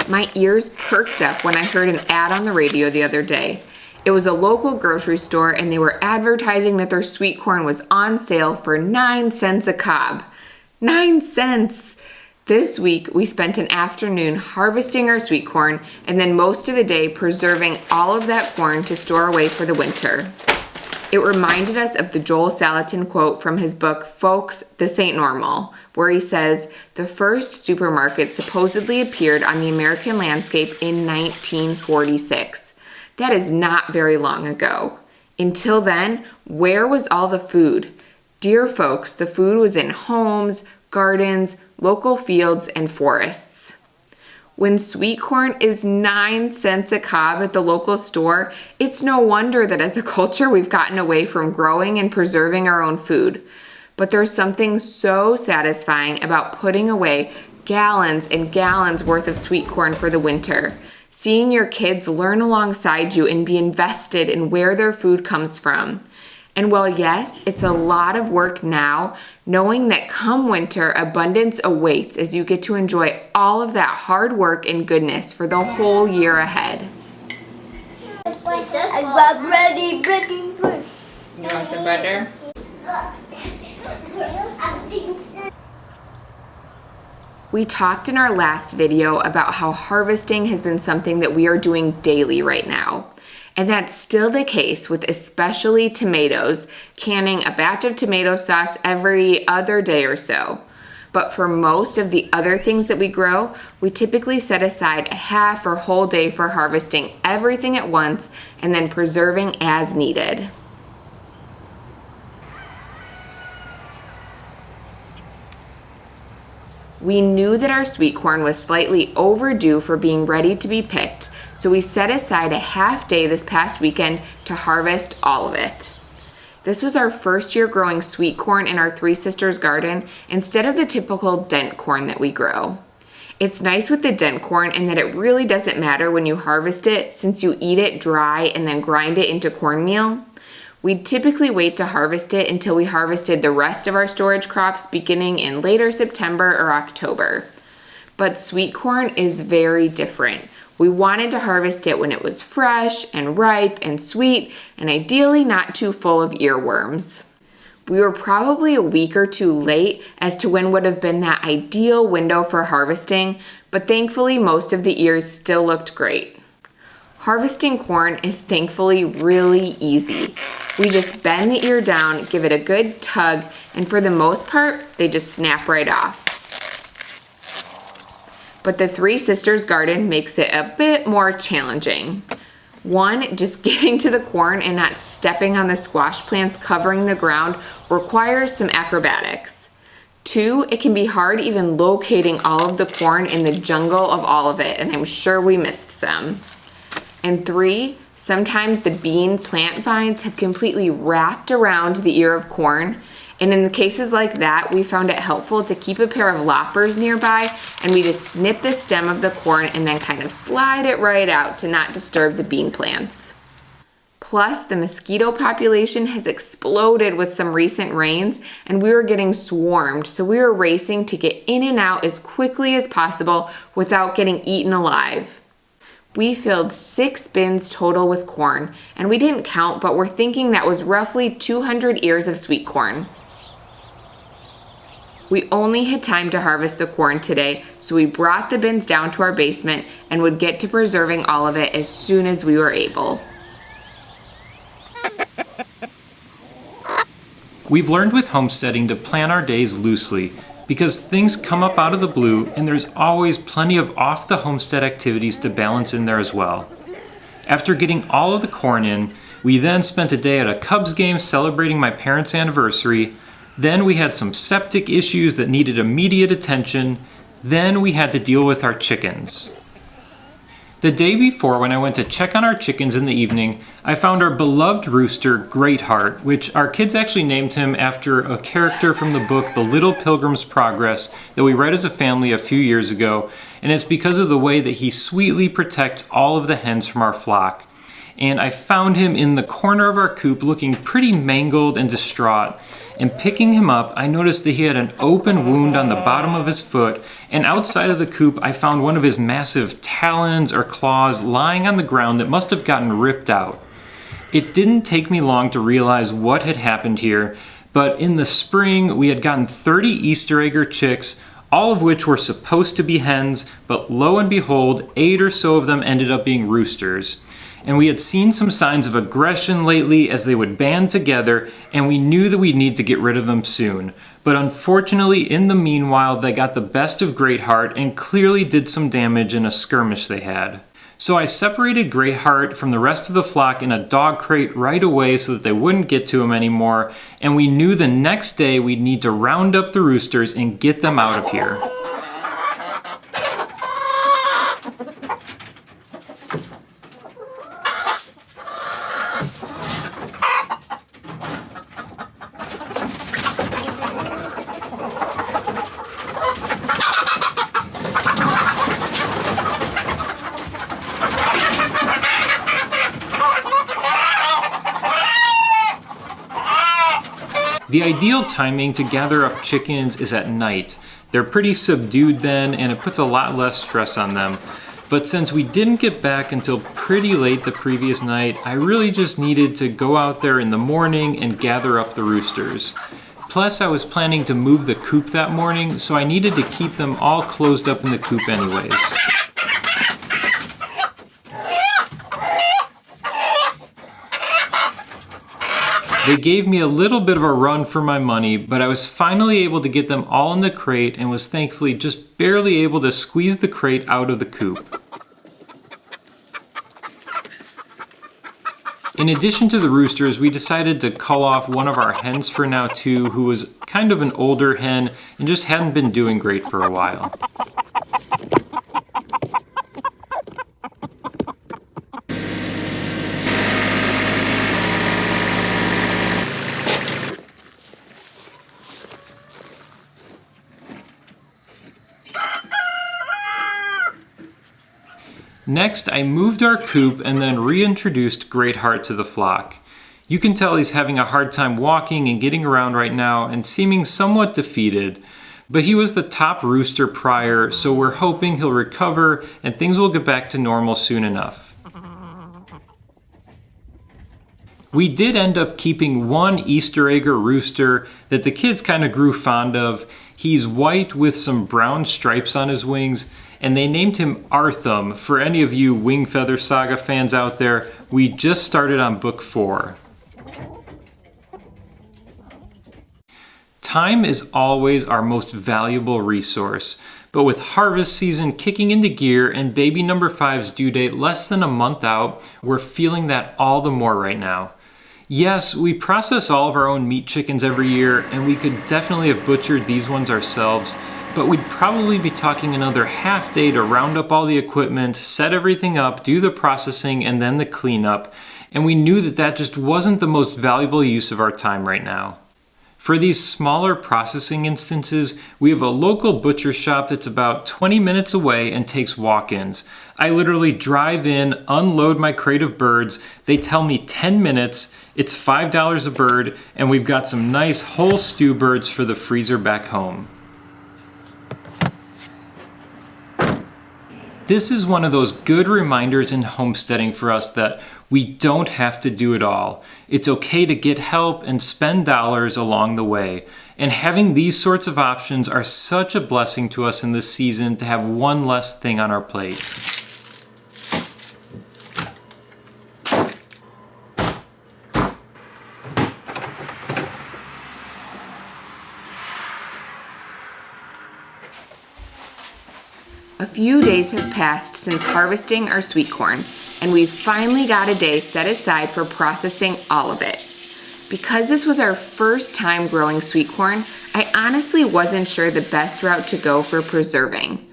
My ears perked up when I heard an ad on the radio the other day. It was a local grocery store and they were advertising that their sweet corn was on sale for 9 cents a cob. 9 cents! This week, we spent an afternoon harvesting our sweet corn and then most of the day preserving all of that corn to store away for the winter. It reminded us of the Joel Salatin quote from his book, Folks, This Ain't Normal, where he says, the first supermarket supposedly appeared on the American landscape in 1946. That is not very long ago. Until then, where was all the food? Dear folks, the food was in homes, gardens, local fields, and forests. When sweet corn is 9 cents a cob at the local store, it's no wonder that as a culture we've gotten away from growing and preserving our own food. But there's something so satisfying about putting away gallons and gallons worth of sweet corn for the winter. Seeing your kids learn alongside you and be invested in where their food comes from. And while yes, it's a lot of work now, knowing that come winter, abundance awaits as you get to enjoy all of that hard work and goodness for the whole year ahead. I'm ready. You want some butter? We talked in our last video about how harvesting has been something that we are doing daily right now. And that's still the case with especially tomatoes, canning a batch of tomato sauce every other day or so. But for most of the other things that we grow, we typically set aside a half or whole day for harvesting everything at once and then preserving as needed. We knew that our sweet corn was slightly overdue for being ready to be picked, so we set aside a half day this past weekend to harvest all of it. This was our first year growing sweet corn in our Three Sisters garden instead of the typical dent corn that we grow. It's nice with the dent corn in that it really doesn't matter when you harvest it since you eat it dry and then grind it into cornmeal. We'd typically wait to harvest it until we harvested the rest of our storage crops beginning in later September or October. But sweet corn is very different. We wanted to harvest it when it was fresh and ripe and sweet and ideally not too full of earworms. We were probably a week or two late as to when would have been that ideal window for harvesting, but thankfully most of the ears still looked great. Harvesting corn is thankfully really easy. We just bend the ear down, give it a good tug, and for the most part, they just snap right off. But the Three Sisters garden makes it a bit more challenging. One, just getting to the corn and not stepping on the squash plants covering the ground requires some acrobatics. Two, it can be hard even locating all of the corn in the jungle of all of it, and I'm sure we missed some. And three, sometimes the bean plant vines have completely wrapped around the ear of corn. And in cases like that, we found it helpful to keep a pair of loppers nearby and we just snip the stem of the corn and then kind of slide it right out to not disturb the bean plants. Plus, the mosquito population has exploded with some recent rains and we were getting swarmed, so we were racing to get in and out as quickly as possible without getting eaten alive. We filled 6 bins total with corn, and we didn't count, but we're thinking that was roughly 200 ears of sweet corn. We only had time to harvest the corn today, so we brought the bins down to our basement and would get to preserving all of it as soon as we were able. We've learned with homesteading to plan our days loosely because things come up out of the blue and there's always plenty of off-the-homestead activities to balance in there as well. After getting all of the corn in, we then spent a day at a Cubs game celebrating my parents' anniversary. Then we had some septic issues that needed immediate attention. Then we had to deal with our chickens. The day before, when I went to check on our chickens in the evening, I found our beloved rooster, Greatheart, which our kids actually named him after a character from the book The Little Pilgrim's Progress that we read as a family a few years ago, and it's because of the way that he sweetly protects all of the hens from our flock. And I found him in the corner of our coop looking pretty mangled and distraught. and picking him up, I noticed that he had an open wound on the bottom of his foot, and outside of the coop, I found one of his massive talons or claws lying on the ground that must have gotten ripped out. It didn't take me long to realize what had happened here, but in the spring, we had gotten 30 Easter egger chicks, all of which were supposed to be hens, but lo and behold, 8 or so of them ended up being roosters. And we had seen some signs of aggression lately as they would band together, and we knew that we'd need to get rid of them soon. But unfortunately, in the meanwhile, they got the best of Greatheart and clearly did some damage in a skirmish they had. So I separated Greatheart from the rest of the flock in a dog crate right away so that they wouldn't get to him anymore, and we knew the next day we'd need to round up the roosters and get them out of here. The ideal timing to gather up chickens is at night. They're pretty subdued then, and it puts a lot less stress on them. But since we didn't get back until pretty late the previous night, I really just needed to go out there in the morning and gather up the roosters. Plus, I was planning to move the coop that morning, so I needed to keep them all closed up in the coop anyways. They gave me a little bit of a run for my money, but I was finally able to get them all in the crate and was thankfully just barely able to squeeze the crate out of the coop. In addition to the roosters, we decided to cull off one of our hens for now too, who was kind of an older hen and just hadn't been doing great for a while. Next, I moved our coop and then reintroduced Greatheart to the flock. You can tell he's having a hard time walking and getting around right now and seeming somewhat defeated, but he was the top rooster prior, so we're hoping he'll recover and things will get back to normal soon enough. We did end up keeping one Easter egger rooster that the kids kind of grew fond of. He's white with some brown stripes on his wings, and they named him Arthum. For any of you Wing Feather Saga fans out there, we just started on book 4. Time is always our most valuable resource, but with harvest season kicking into gear and baby number 5's due date less than a month out, we're feeling that all the more right now. Yes, we process all of our own meat chickens every year, and we could definitely have butchered these ones ourselves, but we'd probably be talking another half day to round up all the equipment, set everything up, do the processing, and then the cleanup, and we knew that that just wasn't the most valuable use of our time right now. For these smaller processing instances, we have a local butcher shop that's about 20 minutes away and takes walk-ins. I literally drive in, unload my crate of birds, they tell me 10 minutes, it's $5 a bird, and we've got some nice whole stew birds for the freezer back home. This is one of those good reminders in homesteading for us that we don't have to do it all. It's okay to get help and spend dollars along the way. And having these sorts of options are such a blessing to us in this season to have one less thing on our plate. A few days have passed since harvesting our sweet corn, and we've finally got a day set aside for processing all of it. Because this was our first time growing sweet corn, I honestly wasn't sure the best route to go for preserving.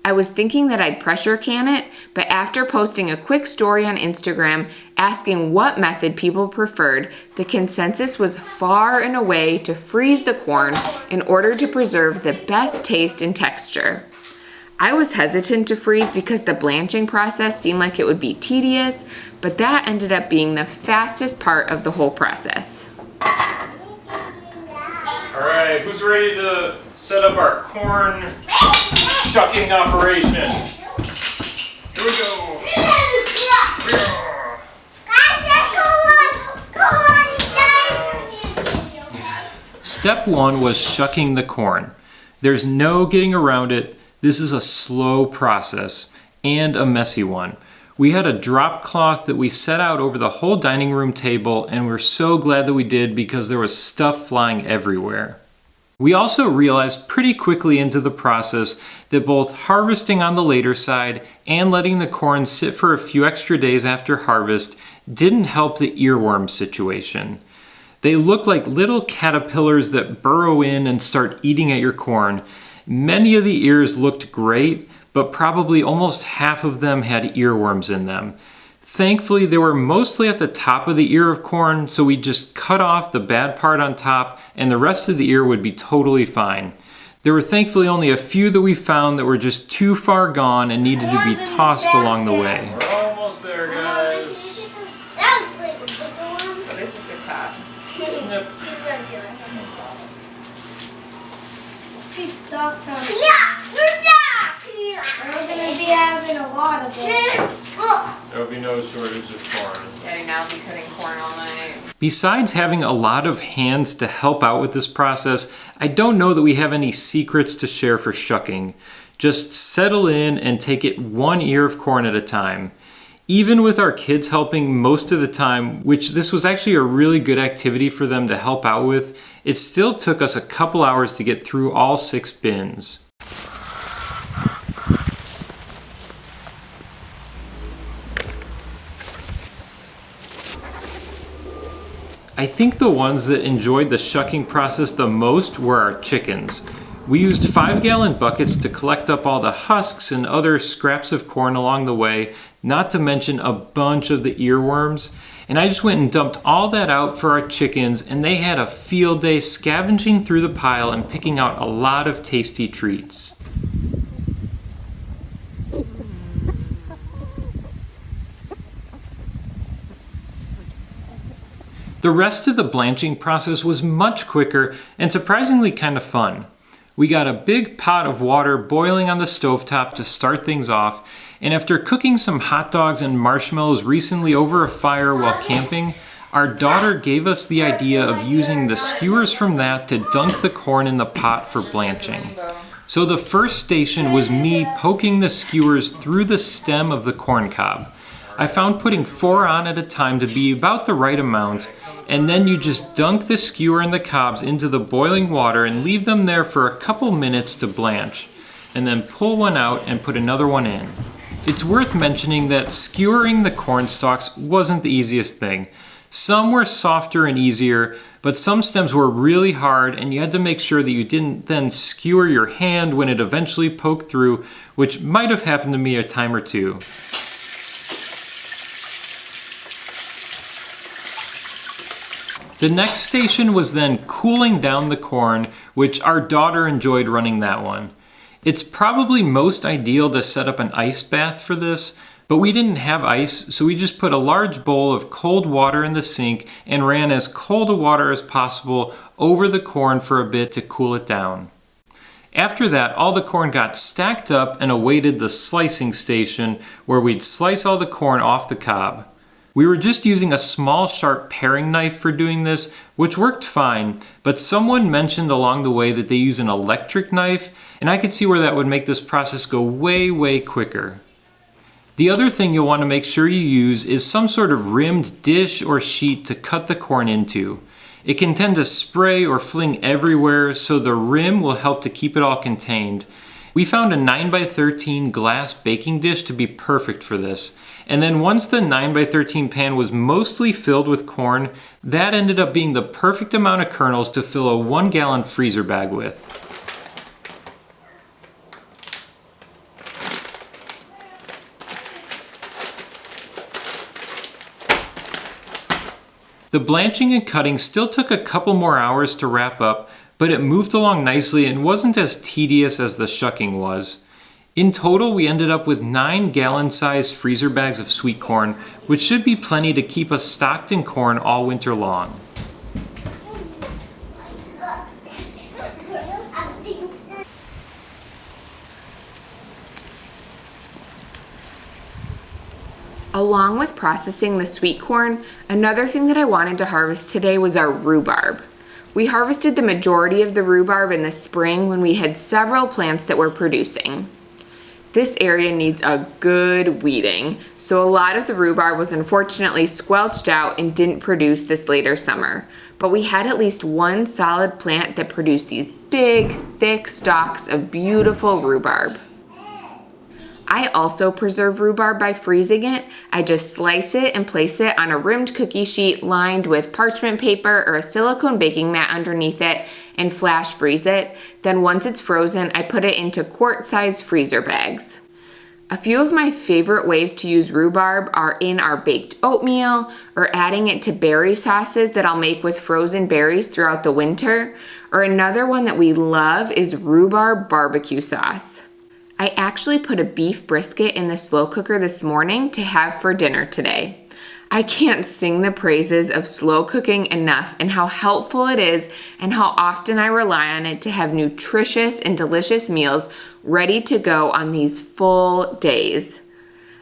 I was thinking that I'd pressure can it, but after posting a quick story on Instagram asking what method people preferred, the consensus was far and away to freeze the corn in order to preserve the best taste and texture. I was hesitant to freeze because the blanching process seemed like it would be tedious, but that ended up being the fastest part of the whole process. Okay, who's ready to set up our corn shucking operation? Here we go. Step 1 was shucking the corn. There's no getting around it. This is a slow process and a messy one. We had a drop cloth that we set out over the whole dining room table, and we're so glad that we did because there was stuff flying everywhere. We also realized pretty quickly into the process that both harvesting on the later side and letting the corn sit for a few extra days after harvest didn't help the earworm situation. They look like little caterpillars that burrow in and start eating at your corn. Many of the ears looked great, but probably almost half of them had earworms in them. Thankfully, they were mostly at the top of the ear of corn, so we just cut off the bad part on top and the rest of the ear would be totally fine. There were thankfully only a few that we found that were just too far gone and needed to be tossed along the way. We're almost there, guys. Oh, this is the top. Snip. He's stuck on it. Yeah, we're back. We're going to be having a lot of it. There will be no shortage of corn. Daddy now will be cutting corn all night. Besides having a lot of hands to help out with this process, I don't know that we have any secrets to share for shucking. Just settle in and take it one ear of corn at a time. Even with our kids helping most of the time, which this was actually a really good activity for them to help out with, it still took us a couple hours to get through all 6 bins. I think the ones that enjoyed the shucking process the most were our chickens. We used 5-gallon buckets to collect up all the husks and other scraps of corn along the way, not to mention a bunch of the earworms. And I just went and dumped all that out for our chickens, and they had a field day scavenging through the pile and picking out a lot of tasty treats. The rest of the blanching process was much quicker and surprisingly kind of fun. We got a big pot of water boiling on the stovetop to start things off, and after cooking some hot dogs and marshmallows recently over a fire while camping, our daughter gave us the idea of using the skewers from that to dunk the corn in the pot for blanching. So the first station was me poking the skewers through the stem of the corn cob. I found putting 4 on at a time to be about the right amount, and then you just dunk the skewer and the cobs into the boiling water and leave them there for a couple minutes to blanch, and then pull one out and put another one in. It's worth mentioning that skewering the corn stalks wasn't the easiest thing. Some were softer and easier, but some stems were really hard and you had to make sure that you didn't then skewer your hand when it eventually poked through, which might have happened to me a time or two. The next station was then cooling down the corn, which our daughter enjoyed running that one. It's probably most ideal to set up an ice bath for this, but we didn't have ice, so we just put a large bowl of cold water in the sink and ran as cold a water as possible over the corn for a bit to cool it down. After that, all the corn got stacked up and awaited the slicing station where we'd slice all the corn off the cob. We were just using a small sharp paring knife for doing this, which worked fine, but someone mentioned along the way that they use an electric knife, and I could see where that would make this process go way quicker. The other thing you'll want to make sure you use is some sort of rimmed dish or sheet to cut the corn into. It can tend to spray or fling everywhere, so the rim will help to keep it all contained. We found a 9x13 glass baking dish to be perfect for this. And then once the 9x13 pan was mostly filled with corn, that ended up being the perfect amount of kernels to fill a 1-gallon freezer bag with. The blanching and cutting still took a couple more hours to wrap up, but it moved along nicely and wasn't as tedious as the shucking was. In total, we ended up with 9-gallon-sized freezer bags of sweet corn, which should be plenty to keep us stocked in corn all winter long. Along with processing the sweet corn, another thing that I wanted to harvest today was our rhubarb. We harvested the majority of the rhubarb in the spring when we had several plants that were producing. This area needs a good weeding, so a lot of the rhubarb was unfortunately squelched out and didn't produce this later summer. But we had at least one solid plant that produced these big, thick stalks of beautiful rhubarb. I also preserve rhubarb by freezing it. I just slice it and place it on a rimmed cookie sheet lined with parchment paper or a silicone baking mat underneath it and flash freeze it. Then once it's frozen, I put it into quart-sized freezer bags. A few of my favorite ways to use rhubarb are in our baked oatmeal or adding it to berry sauces that I'll make with frozen berries throughout the winter. Or another one that we love is rhubarb barbecue sauce. I actually put a beef brisket in the slow cooker this morning to have for dinner today. I can't sing the praises of slow cooking enough and how helpful it is and how often I rely on it to have nutritious and delicious meals ready to go on these full days.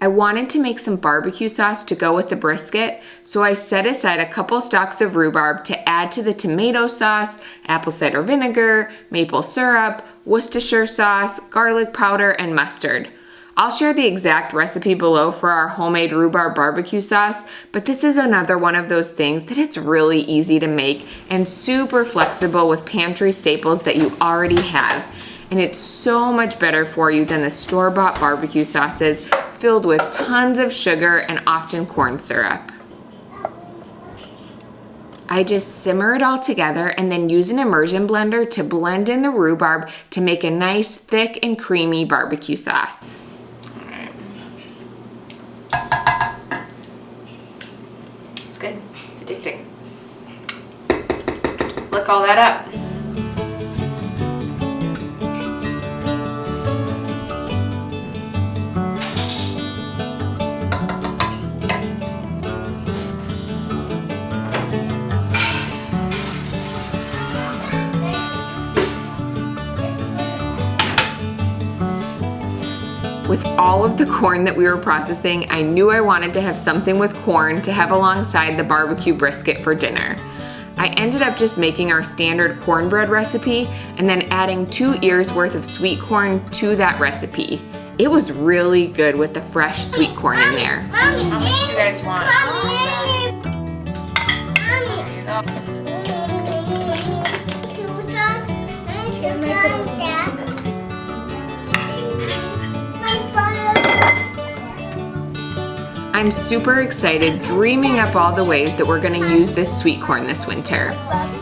I wanted to make some barbecue sauce to go with the brisket, so I set aside a couple stalks of rhubarb to add to the tomato sauce, apple cider vinegar, maple syrup, Worcestershire sauce, garlic powder, and mustard. I'll share the exact recipe below for our homemade rhubarb barbecue sauce, but this is another one of those things that it's really easy to make and super flexible with pantry staples that you already have. And it's so much better for you than the store-bought barbecue sauces filled with tons of sugar and often corn syrup. I just simmer it all together and then use an immersion blender to blend in the rhubarb to make a nice, thick and creamy barbecue sauce. It's good. It's addicting. Just lick all that up. With all of the corn that we were processing, I knew I wanted to have something with corn to have alongside the barbecue brisket for dinner. I ended up just making our standard cornbread recipe and then adding 2 ears worth of sweet corn to that recipe. It was really good with the fresh sweet corn in there. Mommy, how much do you guys want? I'm super excited, dreaming up all the ways that we're going to use this sweet corn this winter.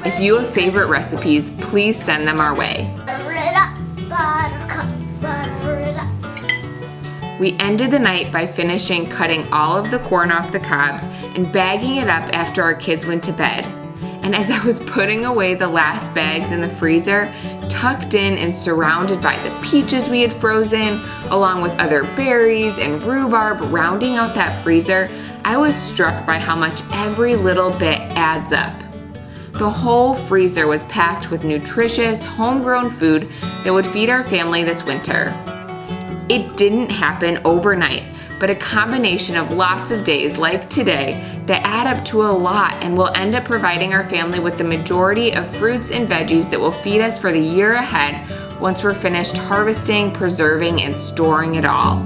If you have favorite recipes, please send them our way. We ended the night by finishing cutting all of the corn off the cobs and bagging it up after our kids went to bed. And as I was putting away the last bags in the freezer, tucked in and surrounded by the peaches we had frozen, along with other berries and rhubarb rounding out that freezer, I was struck by how much every little bit adds up. The whole freezer was packed with nutritious, homegrown food that would feed our family this winter. It didn't happen overnight, but a combination of lots of days like today that add up to a lot and will end up providing our family with the majority of fruits and veggies that will feed us for the year ahead once we're finished harvesting, preserving, and storing it all.